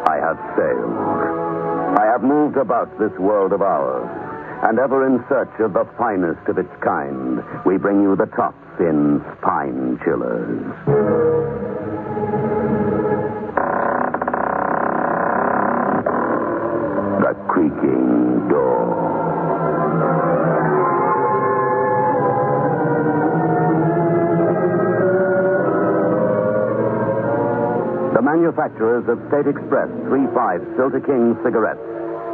I have sailed. I have moved about this world of ours, and ever in search of the finest of its kind, we bring you the tops in spine chillers. The creaking door. The manufacturers of State Express 3/5 Filter King cigarettes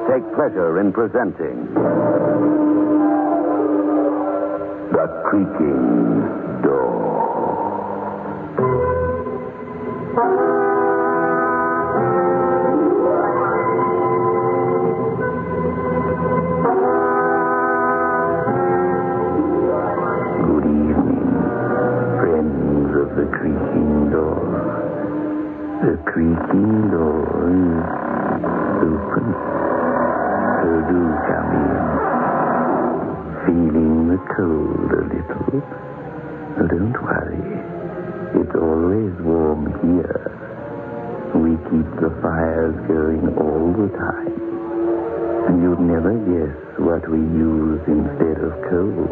take pleasure in presenting The Creaking Door. Good evening, friends of The Creaking Door. The creaking door is open, so do come in. Feeling the cold a little? Oh, don't worry. It's always warm here. We keep the fires going all the time. And you'd never guess what we use instead of coal.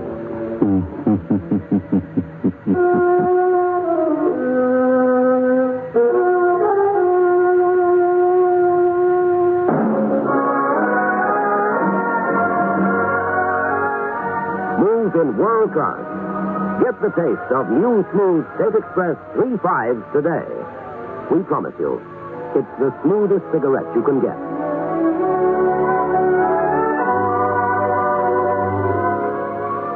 In world class. Get the taste of new smooth State Express 3/5s today. We promise you, it's the smoothest cigarette you can get.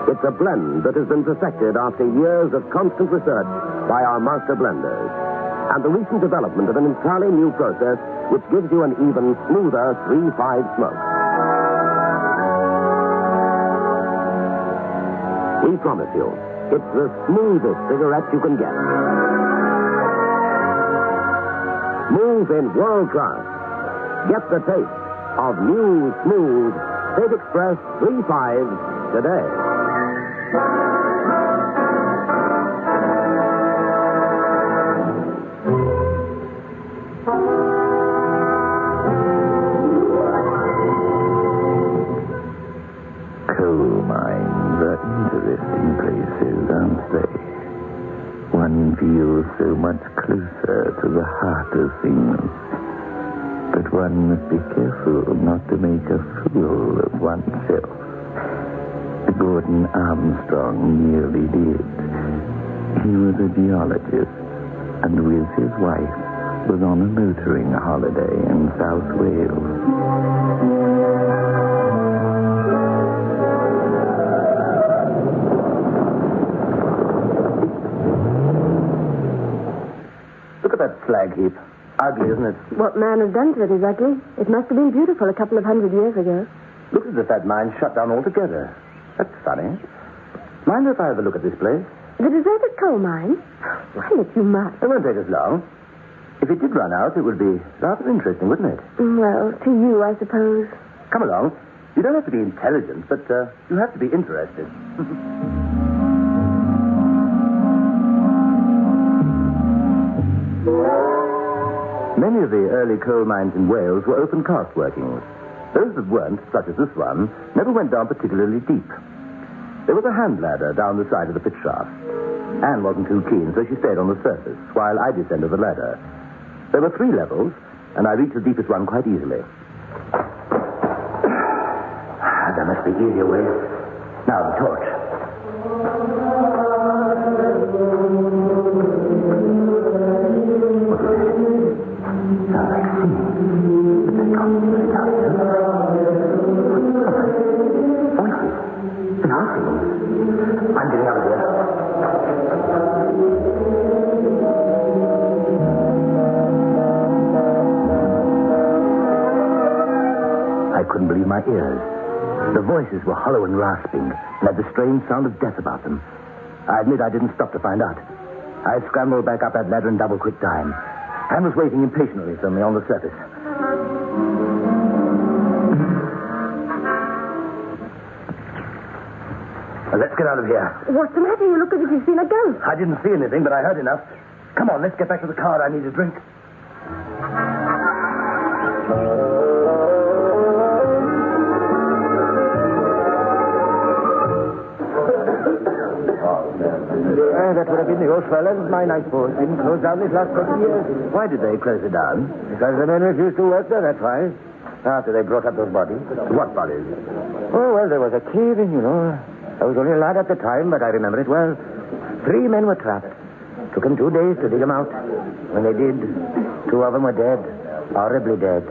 It's a blend that has been perfected after years of constant research by our master blenders, and the recent development of an entirely new process which gives you an even smoother 3/5 smoke. We promise you, it's the smoothest cigarette you can get. Smooth in world class. Get the taste of new, smooth State Express 3/5s today. Coal mines are interesting places, aren't they? One feels so much closer to the heart of things. But one must be careful not to make a fool of oneself. Gordon Armstrong nearly did. He was a geologist, and with his wife was on a motoring holiday in South Wales. Look at that slag heap. Ugly, isn't it? What man has done to it is ugly. It must have been beautiful a couple of 100 years ago. Looks as if that mine shut down altogether. That's funny. Mind if I have a look at this place? The deserted coal mine? Well, if you must. It won't take us long. If it did run out, it would be rather interesting, wouldn't it? Well, to you, I suppose. Come along. You don't have to be intelligent, but you have to be interested. Many of the early coal mines in Wales were open cast workings. Those that weren't, such as this one, never went down particularly deep. There was a hand ladder down the side of the pit shaft. Anne wasn't too keen, so she stayed on the surface, while I descended the ladder. There were 3 levels, and I reached the deepest one quite easily. There must be easier ways. Now, the torch. What is it? Sounds like singing. But they can't be very loud. Voices. They are singing. I'm getting out of here. I couldn't believe my ears. The voices were hollow and rasping, and had the strange sound of death about them. I admit I didn't stop to find out. I scrambled back up that ladder in double-quick time. Anne was waiting impatiently for me on the surface. Now, let's get out of here. What's the matter? You look as if you've seen a ghost. I didn't see anything, but I heard enough. Come on, let's get back to the car. I need a drink. no swellings, mind, I suppose. Didn't close down this last couple of years. Why did they close it down? Because the men refused to work there, that's why. After they brought up those bodies. What bodies? Oh, well, there was a cave-in, you know. I was only a lad at the time, but I remember it well. 3 men were trapped. Took them 2 days to dig them out. When they did, 2 of them were dead. Horribly dead.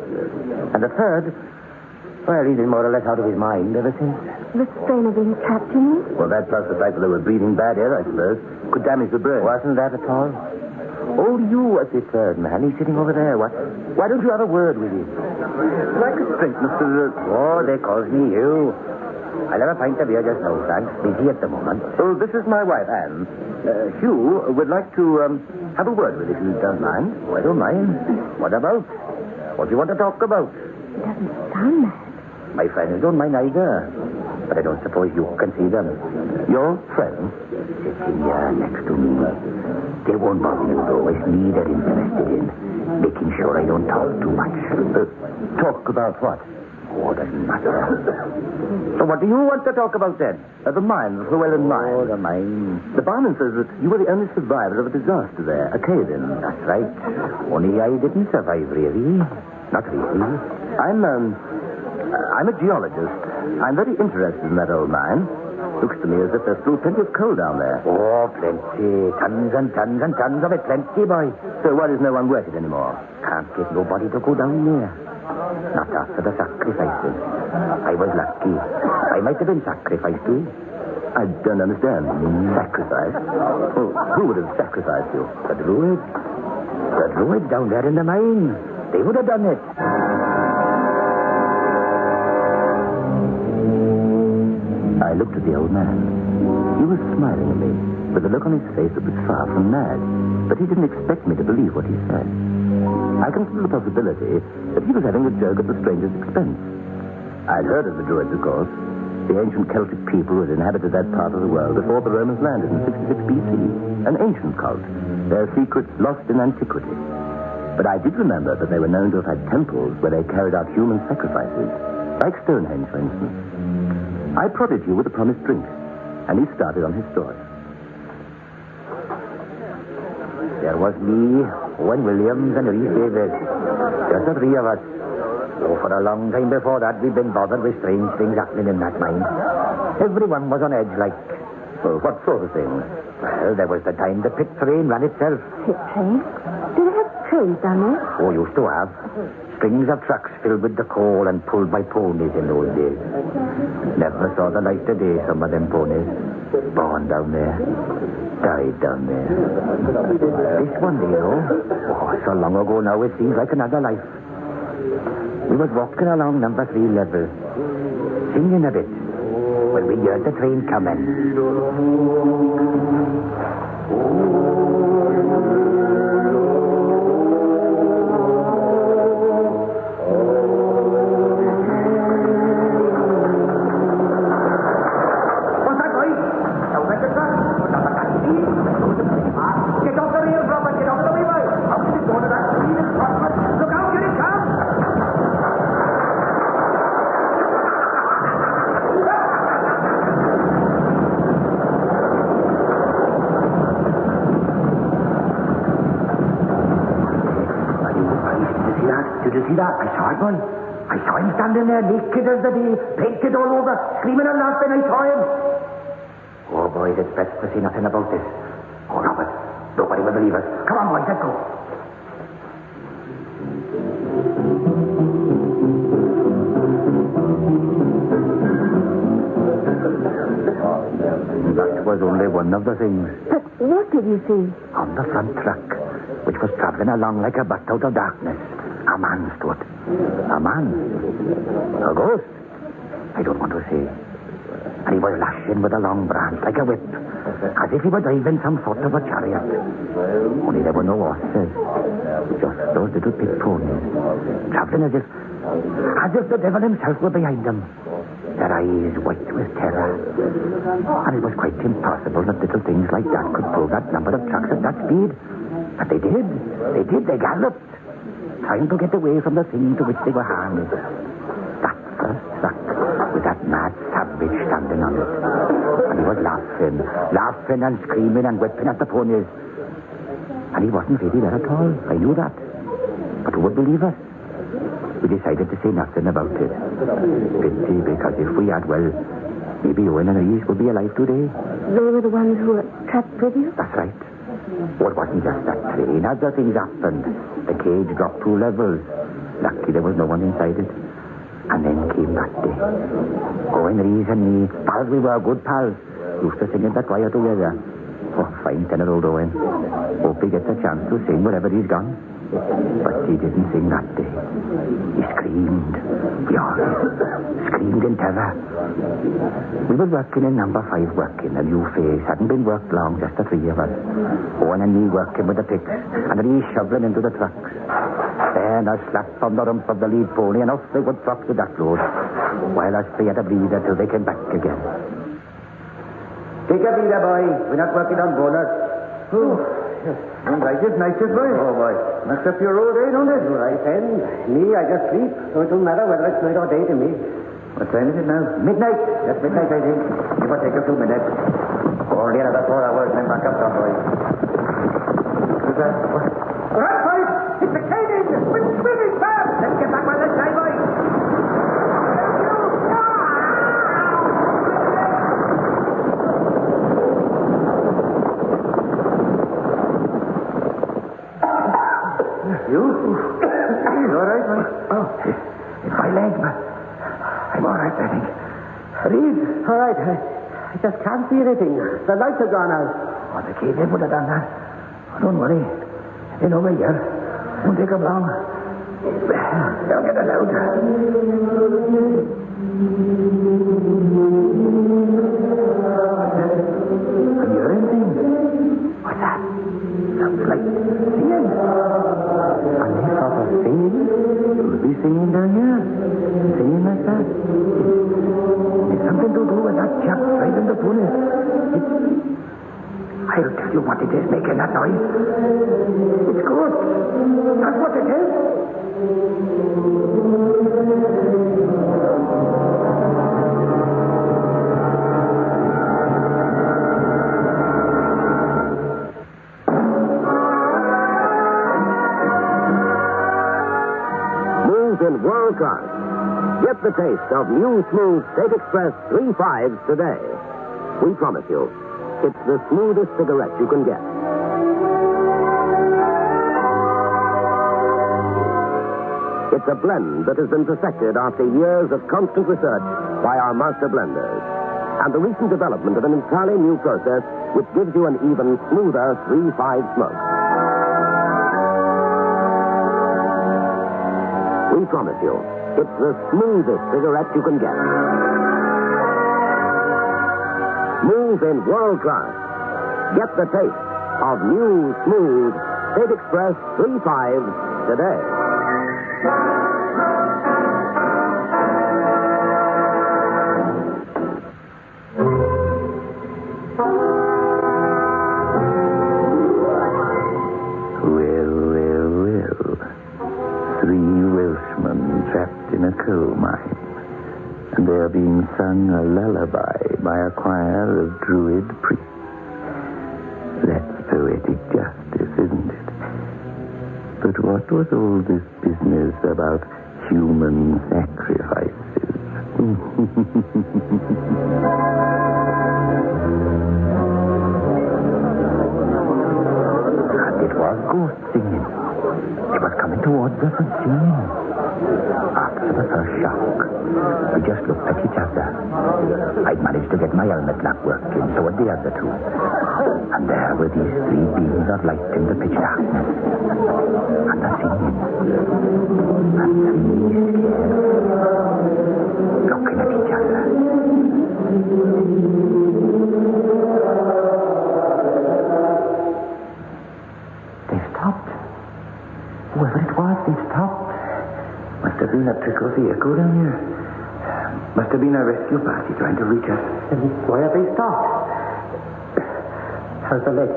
And the third, well, he's been more or less out of his mind ever since. The strain of being trapped, you mean? Well, that plus the fact that they were breathing bad air, I suppose, could damage the brain. Wasn't that at all? Oh, you was the third man. He's sitting over there. Why don't you have a word with him? Like a strength, Mr. Oh, they calls me you. I'll have a pint of beer just now, Frank. Busy at the moment. Oh, this is my wife, Anne. Hugh would like to have a word with you, if you don't mind. Oh, I don't mind. What about? What do you want to talk about? It doesn't sound mad. My friends don't mind either. But I don't suppose you can see them. Your friend? Sitting here next to me. They won't bother you, though. It's me they're interested in. Making sure I don't talk too much. Talk about what? Oh, doesn't matter. So what do you want to talk about, then? The mine, the Llewellyn mine. Oh, the mine. The barman says that you were the only survivor of a disaster there, a cave-in. That's right. Only I didn't survive, really. Not really. I'm a geologist. I'm very interested in that old mine. Looks to me as if there's still plenty of coal down there. Oh, plenty. Tons and tons and tons of it. Plenty, boy. So why does no one work it anymore? Can't get nobody to go down there. Not after the sacrifices. I was lucky. I might have been sacrificed too. I don't understand. Sacrifice? Well, who would have sacrificed you? The druid. The druid down there in the mine. They would have done it. I looked at the old man. He was smiling at me with a look on his face that was far from mad. But he didn't expect me to believe what he said. I considered the possibility that he was having a joke at the stranger's expense. I'd heard of the Druids, of course. The ancient Celtic people who had inhabited that part of the world before the Romans landed in 66 BC. An ancient cult. Their secrets lost in antiquity. But I did remember that they were known to have had temples where they carried out human sacrifices. Like Stonehenge, for instance. I prodded you with a promised drink, and he started on his story. There was me, Owen Williams, and Reese Davis. Just the 3 of us. Oh, for a long time before that, we'd been bothered with strange things happening in that mine. Everyone was on edge, like... Well, what sort of things? Well, there was the time the pit train ran itself. Pit train? Do they have trains down there? Oh, used to have. Strings of trucks filled with the coal and pulled by ponies in those days. Never saw the light of day, some of them ponies. Born down there. Died down there. This one, you know. Oh, so long ago now, it seems like another life. We was walking along number 3 level, singing a bit, when we heard the train coming. I saw it, boy. I saw him standing there, naked as the day, painted all over, screaming and laughing. I saw him. Oh, boys, it's best to say nothing about this. Oh, Robert, nobody will believe us. Come on, boys, let's go. That was only one of the things. But what did you see? On the front truck, which was traveling along like a bat out of darkness, a man stood. A man? A ghost? I don't want to say. And he was lashing with a long branch like a whip, as if he were driving some sort of a chariot. Only there were no horses, just those little pit ponies, traveling as if the devil himself were behind them. Their eyes white with terror. And it was quite impossible that little things like that could pull that number of trucks at that speed. But they did. They galloped, trying to get away from the thing to which they were harnessed. That first truck with that mad savage standing on it. And he was laughing and screaming and whipping at the ponies. And he wasn't really there at all. I knew that. But who would believe us? We decided to say nothing about it. Pity, because if we had, well, maybe Owen and Reese would be alive today. They were the ones who were trapped with you? That's right. Well, it wasn't just that train. Other things happened. The cage dropped 2 levels. Lucky there was no one inside it. And then came that day. Owen, Reese and me, pals we were, good pals, used to sing in the choir together. Oh, fine 10-year-old Owen. Hope he gets a chance to sing wherever he's gone. But he didn't sing that day. He screamed. We all screamed in terror. We were working in number 5 working. A new face. Hadn't been worked long, just the 3 of us. Owen and me working with the picks, and he shoveling into the trucks. Then a slap from the rump of the lead pony, and off they would truck to that road, while us three had a breather till they came back again. Take a breather, boy. We're not working on bonus. Nicest, boy. Oh, boy. Must up your road, don't it? Right, then. Me, I just sleep, so it don't matter whether it's night or day to me. What time is it now? Midnight. Just midnight, I think. Give or take a few minutes. Only another 4 hours, then back up, some boy. Who's that? What? All right, boys. It's the cage. We're swimming fast. Let's get back by this time, boys. You? You all right, man? Oh, it's my leg, but I'm all right, I think. Reed? All right. I just can't see anything. The lights have gone out. Oh, the cage would have done that. Oh, don't worry. They're over here. Won't take them long. They'll get us out. Can you hear anything? What's that? Sounds like singing. And they sort of singing. You'll be singing down here. Singing like that. It's something to do with that chap driving the pony. I'll tell you what it is making that noise. It's good. That's what it is. Move in world class. Get the taste of new smooth State Express 3.5s today. We promise you, it's the smoothest cigarette you can get. It's a blend that has been perfected after years of constant research by our master blenders. And the recent development of an entirely new process which gives you an even smoother 3.5 smoke. We promise you, it's the smoothest cigarette you can get. Move in world class. Get the taste of new, smooth State Express 3.5s today. Well. 3 Welshmen trapped in a coal mine. And they're being sung a lullaby by a choir of druid priests. That's poetic justice, isn't it? But what was all this business about human sacrifices? And it was ghost singing. It was coming towards us and singing. After the first shock, we just looked at each other. I'd managed to get my helmet lamp working, so had the other 2. And there were these 3 beams of light in the pitch darkness. And the singing. And 3 scared, looking at each other. They stopped. Whoever it was, they stopped. Must have been a trickle vehicle down here. Must have been a rescue party trying to reach us. And why have they stopped? How's the leg?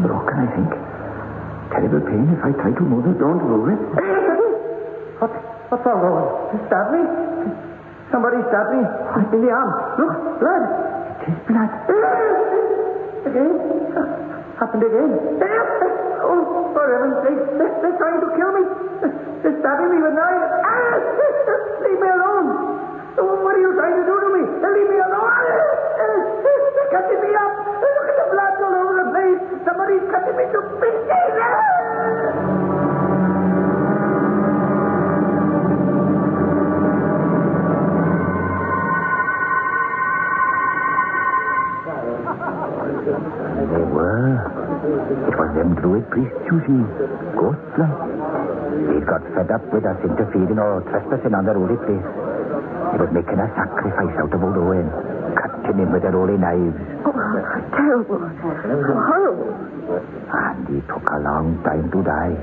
Broken, I think. Terrible pain. If I try to move it, don't move it. What's wrong, Owen? You stabbed me? Somebody stabbed me in the arm. Look, blood. 'Tis blood. Again? Happened again? Oh, for heaven's sake. They're trying to kill me. They're stabbing me with knives. Leave me alone. What are you trying to do to me? Leave me alone. They're cutting me up. Look at the blood all over the place. Somebody's cutting me to pieces. They were. It was them druid priests, you see. Ghosts like. They'd got fed up with us interfering or trespassing on their holy place. They was making a sacrifice out of old Owen, cutting him with their holy knives. Oh, terrible. Horrible. And he took a long time to die.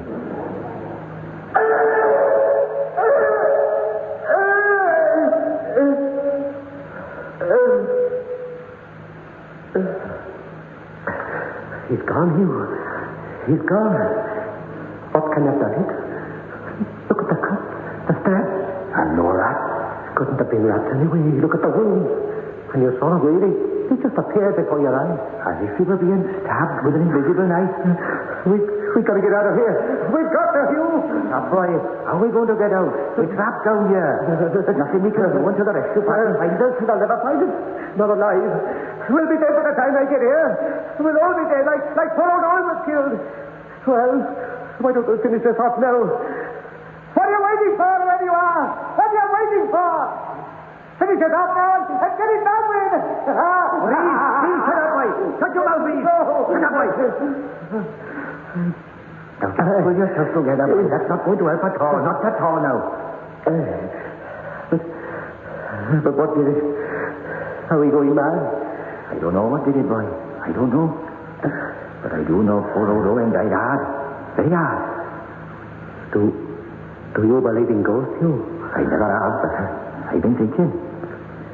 He's gone, Hugh. He's gone. What can have done it? Look at the cut, the stab. And no rat. Couldn't have been rats anyway. Look at the wounds. And you saw it really. He just appeared before your eyes. As if he were being stabbed with an invisible knife. We got to get out of here. We've got to, Hugh. Now, boy, how are we going to get out? We're trapped down here. There's nothing we can do until the rescue party finds us. They'll never find us. Not alive. We'll be dead by the time they get here. We'll all be dead, like poor old Owen was killed. Well, why don't we finish this off now? What are you waiting for, wherever you are? What are you waiting for? Finish it off now and get it done with. Please, shut up, boy. Shut your mouth, please. Shut up, boy. Now, just pull yourself together, boy. That's not going to help at all. Not at all now. But what did it? Are we going mad? I don't know what did it, boy. I don't know. But I do know poor old Owen died hard. Very hard. Do you believe in ghosts, Hugh? I never have, but I've been thinking.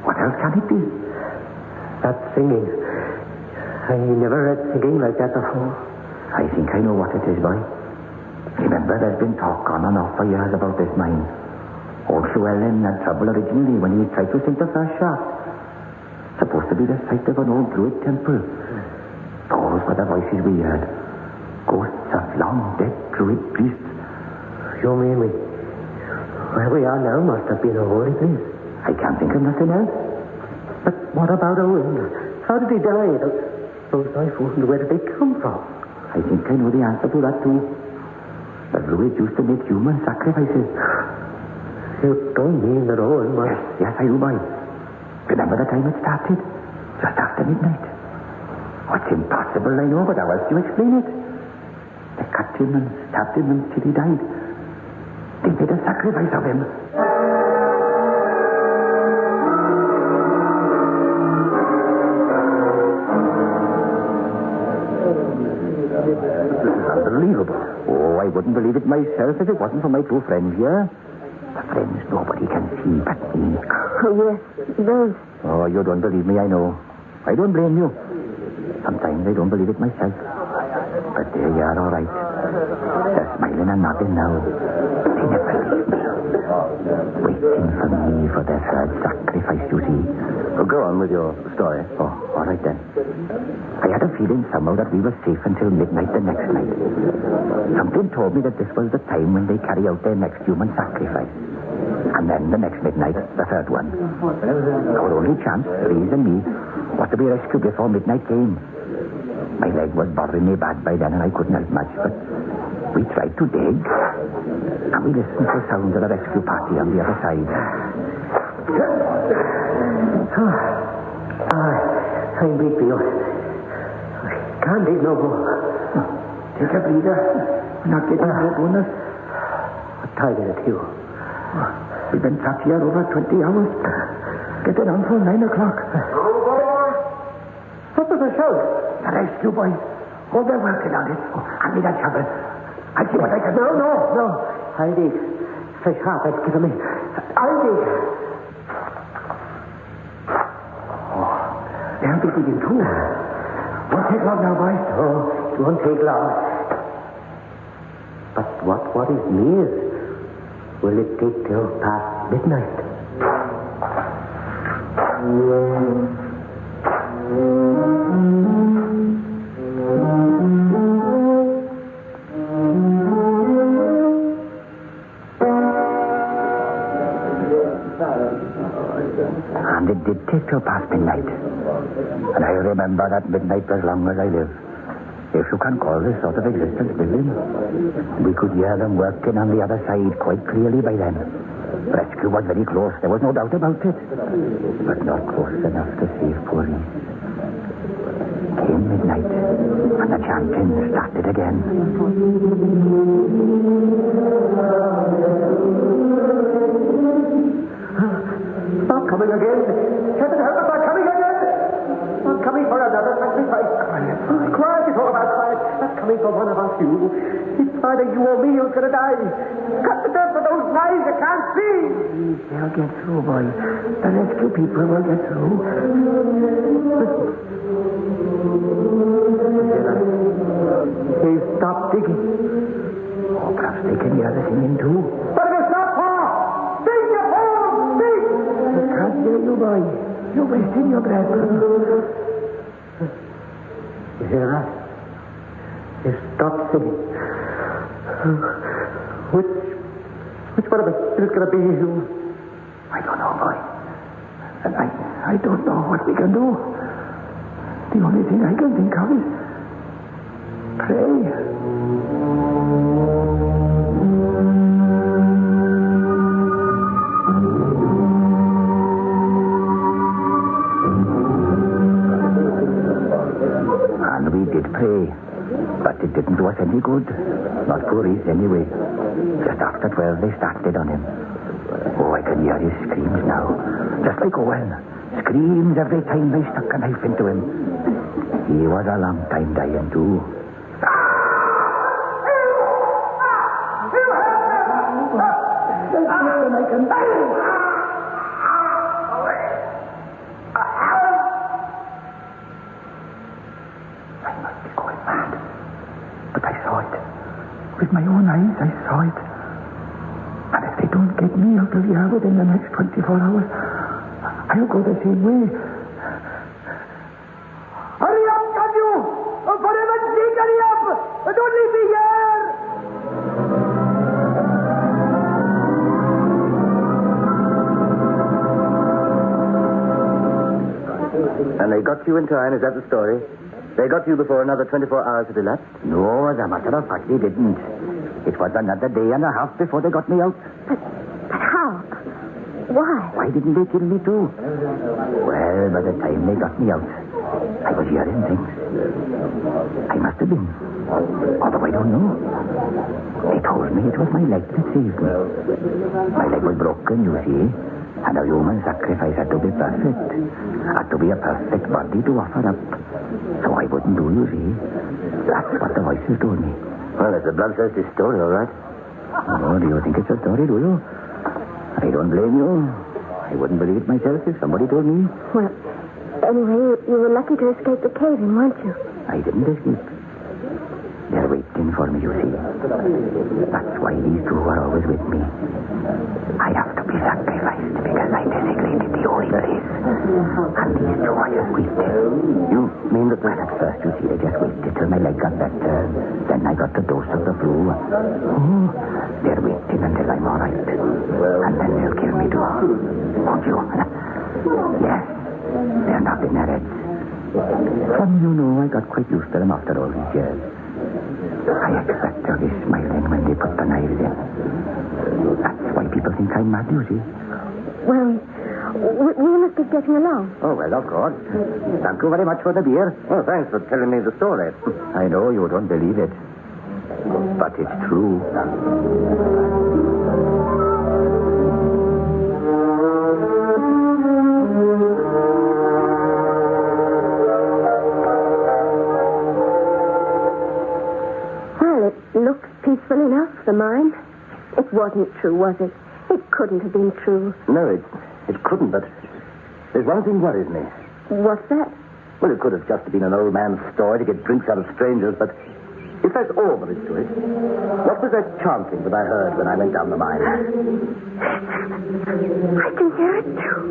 What else can it be? That singing. I never heard singing like that before. I think I know what it is, boy. Remember, there's been talk on and off for years about this mine. Old Llewellyn had trouble originally when he tried to sink the first shaft. Supposed to be the site of an old druid temple. Those were the voices we heard. Ghosts of long-dead druid priests. You mean where we are now must have been a holy place? I can't think of nothing else. But what about Owen? How did he die? Those knife wounds, where did they come from? I think I know the answer to that too. The druids used to make human sacrifices. You don't mean that Owen was... Yes, I do, boy. Remember the time it started? Just after midnight. Oh, it's impossible, I know, but how else do you explain it? They cut him and stabbed him until he died. They made a sacrifice of him. This is unbelievable. Oh, I wouldn't believe it myself if it wasn't for my two friends here. The friends nobody can see but me. Oh, yes, those. Oh, you don't believe me, I know. I don't blame you. Sometimes I don't believe it myself. But there you are, all right. They're smiling and nodding now. They never leave me. Waiting for me for their third sacrifice, you see. Oh, go on with your story. Oh, all right then. I had a feeling somehow that we were safe until midnight the next night. Something told me that this was the time when they carry out their next human sacrifice. And then the next midnight, the third one. Our only chance, Reese and me, was to be rescued before midnight came. My leg was bothering me bad by then and I couldn't help much, but we tried to dig. And we listened to sounds of the rescue party on the other side. I'm weak, Theo. I can't dig no more. Take a breather. We're not getting no bonus. What time is it, Hugh? We've been trapped here over 20 hours. Get it on for 9 o'clock. What was the shout? The rescue boys. Oh, they're working on it. Oh, hand me that shovel. I'll see what I can do. No. I'll dig. Fresh heart, that's given me. I'll dig. Oh, they'll be digging too. Won't take long now, boys. Oh, it won't take long. But what is near? Will it take till past midnight? And it did take till past midnight. And I remember that midnight as long as I live. If you can call this sort of existence living. We could hear them working on the other side quite clearly by then. Rescue was very close, there was no doubt about it. But not close enough to save poor Reese. Came midnight, and the chanting started again. Stop coming again. Heaven help us, they're coming again. Not coming for another sacrifice. Quiet, it's all about quiet. Not coming for one of us, you. It's either you or me who's going to die. Cut the dirt with those knives, you can't see. They'll get through, boy. The rescue people will get through. They stopped digging. Oh, perhaps they can hear the singing too. What have you stopped for? Sing, you fool! Sing! I can't hear you, boy. You're wasting your breath. You hear that? They stopped singing. Which one of us is it going to be? I don't know, boy. And I don't know what we can do. The only thing I can think of is pray. And we did pray, but it didn't do us any good. Not poor Reese, anyway. Just after 12, they started on him. Oh, I can hear his screams now. Just like Owen. Screams every time they stuck a knife into him. He was a long time dying, too. I must be going mad. But I saw it. With my own eyes, I saw it. And if they don't get me out of here within the next 24 hours, I'll go the same way. Hurry up, can you? For heaven's sake, hurry up! Don't leave me here! And they got you in time, is that the story? They got you before another 24 hours had elapsed? No, as a matter of fact, they didn't. It was another day and a half before they got me out. But how? Why? Why didn't they kill me too? Well, by the time they got me out, I was hearing things. I must have been. Although I don't know. They told me it was my leg that saved me. My leg was broken, you see. And a human sacrifice had to be perfect. Had to be a perfect body to offer up. So I wouldn't do, you see. That's what the voices told me. Well, it's a bloodthirsty story, all right. Oh, do you think it's a story, do you? I don't blame you. I wouldn't believe it myself if somebody told me. Well, anyway, you were lucky to escape the cave-in, weren't you? I didn't escape. They're waiting for me, you see. That's why these two are always with me. I have to be sacrificed because I desecrated the holy place. And these two are just waiting. You mean that Well, at first, you see, they just waited till my leg got better. Then I got the dose of the flu. Oh, they're waiting until I'm all right. And then they'll kill me too. Won't you? Yes. They're nodding their heads. You know, I got quite used to them after all these years. I expect they'll be smiling when they put the knives in. That's why people think I'm mad, you see. Well, we must be getting along. Oh, well, of course. Thank you very much for the beer. Oh, thanks for telling me the story. I know you don't believe it. But it's true. Well, it looks peaceful enough, the mine. It wasn't true, was it? It couldn't have been true. No, it couldn't, but there's one thing worries me. What's that? Well, it could have just been an old man's story to get drinks out of strangers, but if that's all there is to it, what was that chanting that I heard when I went down the mine? I can hear it, too.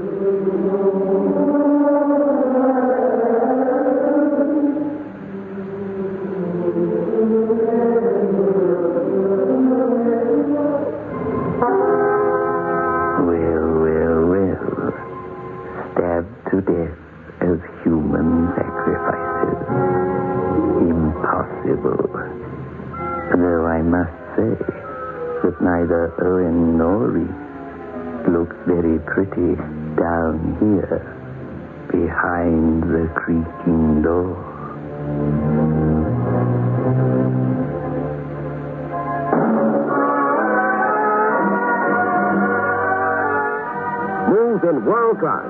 stabbed to death as human sacrifices. Impossible. Though I must say that neither Owen nor Reese looks very pretty down here behind the creaking door. Smooth in world class.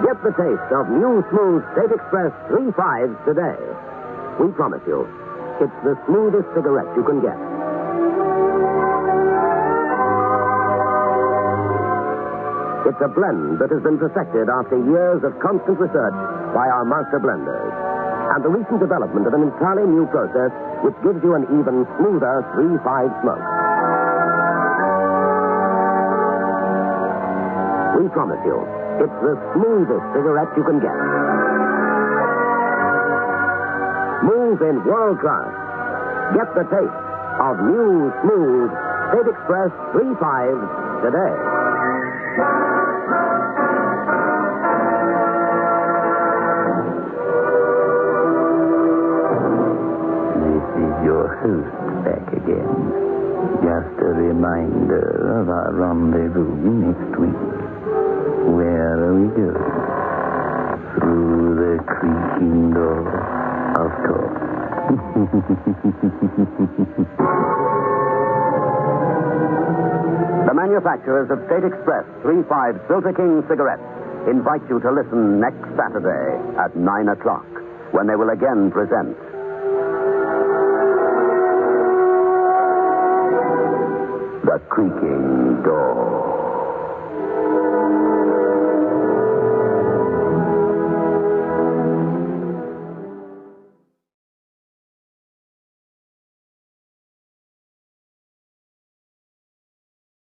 Get the taste of new smooth State Express 3.5s today. We promise you, it's the smoothest cigarette you can get. It's a blend that has been perfected after years of constant research by our master blenders. And the recent development of an entirely new process which gives you an even smoother 3.5 smoke. We promise you, it's the smoothest cigarette you can get. Smooth in world class. Get the taste of new, smooth State Express 3.5s today. This is your host back again. Just a reminder of our rendezvous next week. Where are we going? Through the creaking door, of course. The manufacturers of State Express 3.5 Filter King cigarettes invite you to listen next Saturday at 9 o'clock when they will again present The Creaking Door.